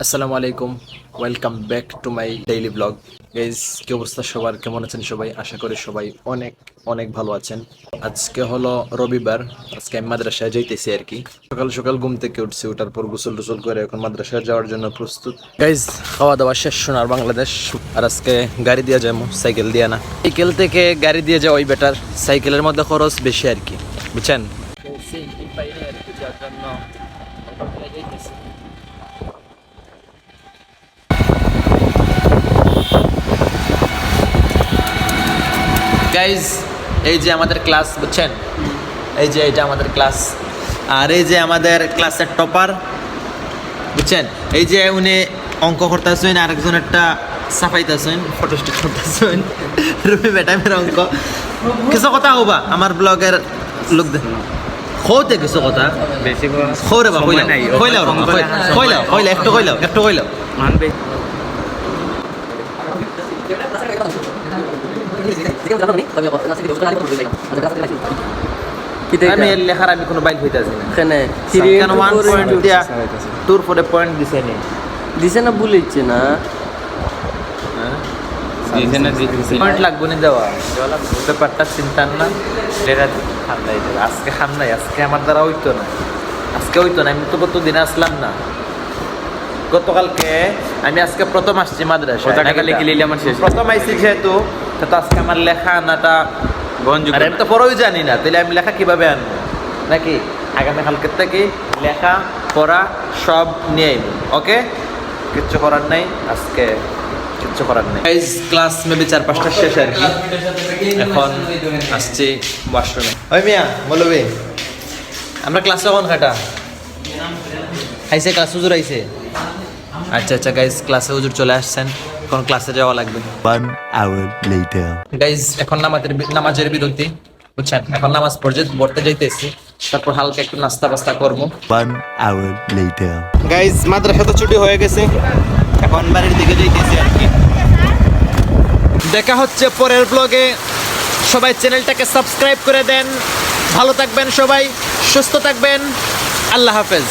আসসালামু আলাইকুম, welcome back to my daily blog. Guys, কি অবস্থা সবার? কেমন আছেন সবাই? আশা করি সবাই অনেক অনেক ভালো আছেন। আজকে হলো রবিবার, আজকে আমি মাদ্রাসায় যাইতেছি আর কি। সকাল সকাল ঘুম থেকে উঠছি, ওঠার পর গোসল টোসল করে এখন মাদ্রাসায় যাওয়ার জন্য প্রস্তুত। গাইজ, খাওয়া দাওয়া শেষ, সোনার বাংলাদেশ। আর আজকে গাড়ি দিয়ে যাবো, সাইকেল দিয়ে না। সাইকেল থেকে গাড়ি দিয়ে যাওয়াই বেটার, সাইকেলের মধ্যে খরচ বেশি আর কি, বুঝছেন? গাইজ, এই যে আমাদের ক্লাস, বুঝছেন? এই যে এটা আমাদের ক্লাস, আর এই যে আমাদের ক্লাসের টপার, বুঝছেন? এই যে উনি অঙ্ক করতেছেন, আরেকজন একটা সাফাইতেছেন, ফটোস্টেট করতেছেন। রবি ম্যাডামের অঙ্ক। কিছু কথা হবা আমার ব্লগের লোকদের খোতে কিছু কথা বেশি খোরে বা কইলাও একটু কইলাও মানবে আমি এর লেখার আমি কোনো বাইল হইতাছি না এখানে কেন 1 পয়েন্ট দিয়া তোর পরে পয়েন্ট দিছে নি দিছে না বলেছে না পয়েন্ট লাগবে না দেওয়া ব্যাপারটা চিন্তা না। এটা খান্দাই দেবে আজকে, খান্দাই আজকে আমার দ্বারা হইতো না, আজকে হইতো না। আমি তো প্রতিদিন আসলাম না, গতকালকে আমি আজকে প্রথম আসছি মাদ্রাসায়। প্রথম আইসি যেহেতু, তো আজকে আমার লেখা আনাটা আর আমি তো পরেও জানি না, তাহলে আমি লেখা কিভাবে আনবো? নাকি আগামীকালকের থেকে লেখা পড়া সব নিয়ে আইব। ওকে, কিচ্ছু করার নাই, আজকে কিচ্ছু করার নেই। ক্লাস মেবি 4-5টা শেষ আর কি। এখন আসছি ওয়াশরুমে। ওই মিয়া বলবি আমরা ক্লাসে কখন কাটা আইসে? ক্লাস হুজুর আইসে? আচ্ছা আচ্ছা গাইজ, ক্লাসে হুজুর চলে আসছেন, এখন ক্লাসে যাওয়া লাগবে। 1 hour later. গাইজ, এখন নামাজের বিরতি, বুঝছেন? এখন নামাজ পড়তে যাইতেছি, তারপর হালকা একটু নাস্তা পাস্তা করবো। 1 hour later. গাইজ, মাদ্রাসা তো ছুটি হয়ে গেছে, এখন বাড়ির দিকে যাইতেছি আর কি। দেখা হচ্ছে পরের ব্লগে। সবাই চ্যানেলটাকে সাবস্ক্রাইব করে দেন। ভালো থাকবেন সবাই, সুস্থ থাকবেন। আল্লাহ হাফেজ।